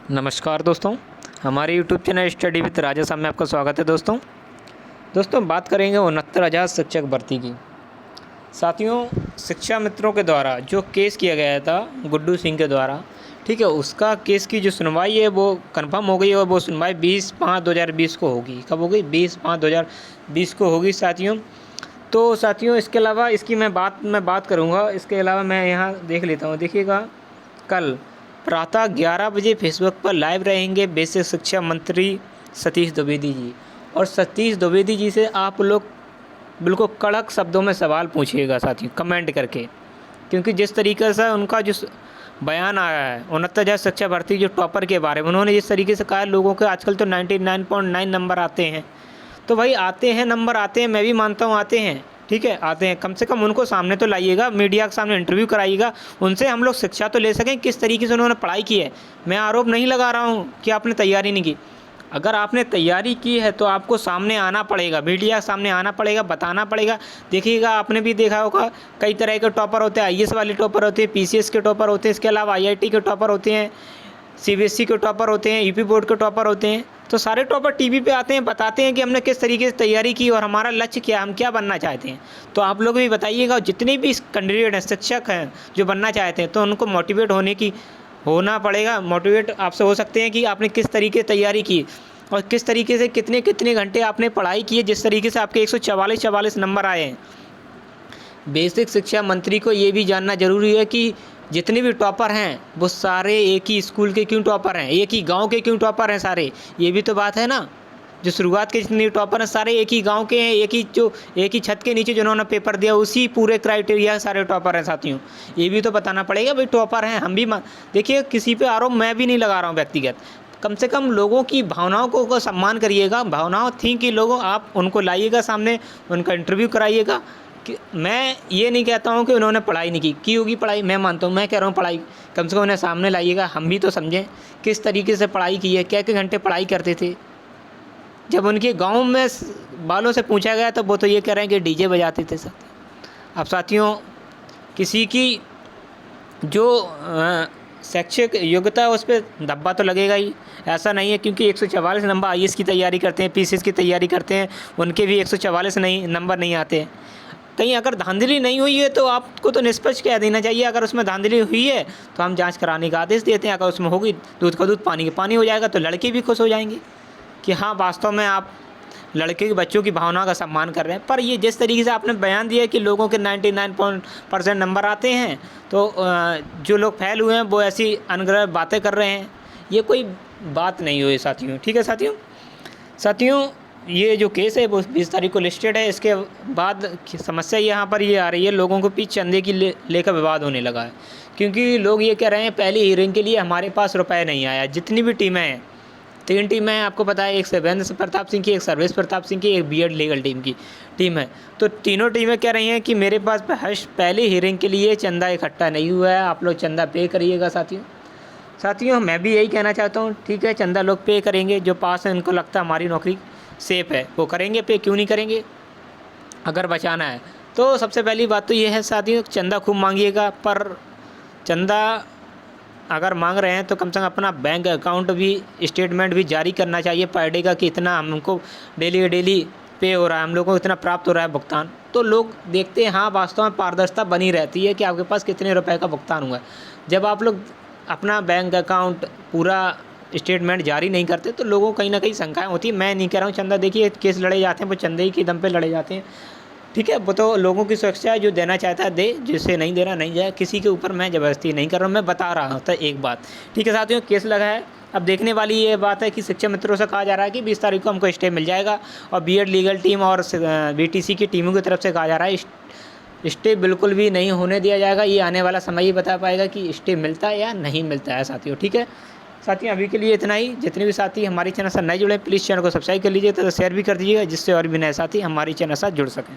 नमस्कार दोस्तों, हमारे यूट्यूब चैनल स्टडी विद राजा साहब में आपका स्वागत है। दोस्तों बात करेंगे 69,000 शिक्षक भर्ती की। साथियों, शिक्षा मित्रों के द्वारा जो केस किया गया था गुड्डू सिंह के द्वारा, ठीक है, उसका केस की जो सुनवाई है वो कंफर्म हो गई और वो सुनवाई 20/5/2020 को होगी। कब होगी? 20/5/2020 को होगी साथियों। तो साथियों, इसके अलावा इसकी मैं बात करूँगा। इसके अलावा मैं यहाँ देख लेता हूँ। देखिएगा, कल प्रातः 11 बजे फेसबुक पर लाइव रहेंगे बेसिक शिक्षा मंत्री सतीश द्विवेदी जी, और सतीश द्विवेदी जी से आप लोग बिल्कुल कड़क शब्दों में सवाल पूछिएगा साथियों, कमेंट करके, क्योंकि जिस तरीके से उनका जो बयान आया है 69,000 शिक्षा भर्ती जो टॉपर के बारे में, उन्होंने जिस तरीके से कहा लोगों के आजकल तो 99.9 नंबर आते हैं। तो भाई आते हैं, नंबर आते हैं, मैं भी मानता हूँ आते हैं, ठीक है, आते हैं। कम से कम उनको सामने तो लाइएगा, मीडिया के सामने इंटरव्यू कराइएगा, उनसे हम लोग शिक्षा तो ले सकें किस तरीके से उन्होंने पढ़ाई की है। मैं आरोप नहीं लगा रहा हूँ कि आपने तैयारी नहीं की। अगर आपने तैयारी की है तो आपको सामने आना पड़ेगा, मीडिया के सामने आना पड़ेगा, बताना पड़ेगा। देखिएगा, आपने भी देखा होगा कई तरह के टॉपर होते हैं, आईएएस वाले टॉपर होते हैं, पीसीएस के टॉपर होते हैं, इसके अलावा आईआईटी के टॉपर होते हैं, सीबीएसई के टॉपर होते हैं, यूपी बोर्ड के टॉपर होते हैं। तो सारे टॉपर टीवी पे आते हैं, बताते हैं कि हमने किस तरीके से तैयारी की और हमारा लक्ष्य क्या, हम क्या बनना चाहते हैं। तो आप लोग भी बताइएगा, जितने भी कैंडिडेट हैं, शिक्षक हैं जो बनना चाहते हैं, तो उनको मोटिवेट होना पड़ेगा। मोटिवेट आपसे हो सकते हैं कि आपने किस तरीके से तैयारी की और किस तरीके से कितने घंटे आपने पढ़ाई की है, जिस तरीके से आपके 144 नंबर आए हैं। बेसिक शिक्षा मंत्री को ये भी जानना जरूरी है कि जितने भी टॉपर हैं वो सारे एक ही स्कूल के क्यों टॉपर हैं, एक ही गांव के क्यों टॉपर हैं सारे, ये भी तो बात है ना। जो शुरुआत के जितने टॉपर हैं सारे एक ही गांव के हैं, एक ही छत के नीचे जिन्होंने पेपर दिया उसी पूरे क्राइटेरिया सारे टॉपर हैं साथियों। ये भी तो बताना पड़ेगा भाई टॉपर हैं हम भी। देखिए, किसी पे आरोप मैं भी नहीं लगा रहा हूँ व्यक्तिगत, कम से कम लोगों की भावनाओं को सम्मान करिएगा। भावनाओं थी कि लोगों आप उनको लाइएगा सामने, उनका इंटरव्यू कराइएगा। मैं ये नहीं कहता हूँ कि उन्होंने पढ़ाई नहीं की होगी, पढ़ाई मैं मानता हूँ, मैं कह रहा हूँ पढ़ाई कम से कम उन्हें सामने लाइएगा, हम भी तो समझें किस तरीके से पढ़ाई की है, क्या घंटे पढ़ाई करते थे। जब उनके गांव में बालों से पूछा गया तो वो तो ये कह रहे हैं कि डीजे बजाते थे सब। अब साथियों, किसी की जो शैक्षिक योग्यता है उस पर धब्बा तो लगेगा ही। ऐसा नहीं है क्योंकि 144 नंबर आईएएस की तैयारी करते हैं, पीसीएस की तैयारी करते हैं, उनके भी 144 नंबर नहीं आते हैं। कहीं अगर धांधली नहीं हुई है तो आपको तो निष्पक्ष कह देना चाहिए। अगर उसमें धांधली हुई है तो हम जांच कराने का आदेश देते हैं। अगर उसमें होगी दूध का दूध पानी का पानी हो जाएगा तो लड़के भी खुश हो जाएंगे कि हाँ, वास्तव में आप लड़के के बच्चों की भावना का सम्मान कर रहे हैं। पर ये जिस तरीके से आपने बयान दिया कि लोगों के 99% नंबर आते हैं, तो जो लोग फैल हुए हैं वो ऐसी अनग्रह बातें कर रहे हैं, ये कोई बात नहीं हुई साथियों। ठीक है साथियों, ये जो केस है वो 20 तारीख को लिस्टेड है। इसके बाद समस्या यहाँ पर ये आ रही है, लोगों को बीच चंदे की लेकर विवाद होने लगा है, क्योंकि लोग ये कह रहे हैं पहली हियरिंग के लिए हमारे पास रुपए नहीं आया। जितनी भी टीमें हैं, 3 टीमें हैं आपको पता है, एक शिवेंद्र प्रताप सिंह की, एक सर्वेश प्रताप सिंह की, एक बीएड लीगल टीम है। तो तीनों टीमें कह रही हैं कि मेरे पास पहली हियरिंग के लिए चंदा इकट्ठा नहीं हुआ है, आप लोग चंदा पे करिएगा। साथियों, मैं भी यही कहना चाहता हूँ, ठीक है, चंदा लोग पे करेंगे, जो पास है उनको लगता है हमारी नौकरी सेफ है वो करेंगे पे, क्यों नहीं करेंगे अगर बचाना है। तो सबसे पहली बात तो ये है साथियों, चंदा खूब मांगिएगा, पर चंदा अगर मांग रहे हैं तो कम से कम अपना बैंक अकाउंट भी, स्टेटमेंट भी जारी करना चाहिए पर डे का कि इतना हमको डेली पे हो रहा है, हम लोगों को इतना प्राप्त हो रहा है भुगतान। तो लोग देखते हैं, हाँ, वास्तव में पारदर्शिता बनी रहती है कि आपके पास कितने रुपए का भुगतान हुआ है। जब आप लोग अपना बैंक अकाउंट पूरा स्टेटमेंट जारी नहीं करते तो लोगों को कहीं ना कहीं शंकाएं होती है। मैं नहीं कह रहा हूँ चंदा, देखिए केस लड़े जाते हैं वो चंदे ही के दम पे लड़े जाते हैं, ठीक है, वो तो लोगों की सुरक्षा है, जो देना चाहता है दे, जिसे नहीं देना नहीं जाए। किसी के ऊपर मैं ज़बरदस्ती नहीं कर रहा हूँ, मैं बता रहा हूँ एक बात। ठीक है साथियों, केस लगा है। अब देखने वाली ये बात है कि शिक्षा मित्रों से कहा जा रहा है कि 20 तारीख को हमको स्टे मिल जाएगा, और बीएड लीगल टीम और बीटीसी की टीमों की तरफ से कहा जा रहा है स्टे बिल्कुल भी नहीं होने दिया जाएगा। ये आने वाला समय ही बता पाएगा कि स्टे मिलता है या नहीं मिलता है साथियों। ठीक है साथियों, अभी के लिए इतना ही। जितने भी साथी हमारे चैनल से नए जुड़े, प्लीज़ चैनल को सब्सक्राइब कर लीजिए, तो शेयर भी कर दीजिएगा, जिससे और भी नए साथी हमारे चैनल से जुड़ सकें।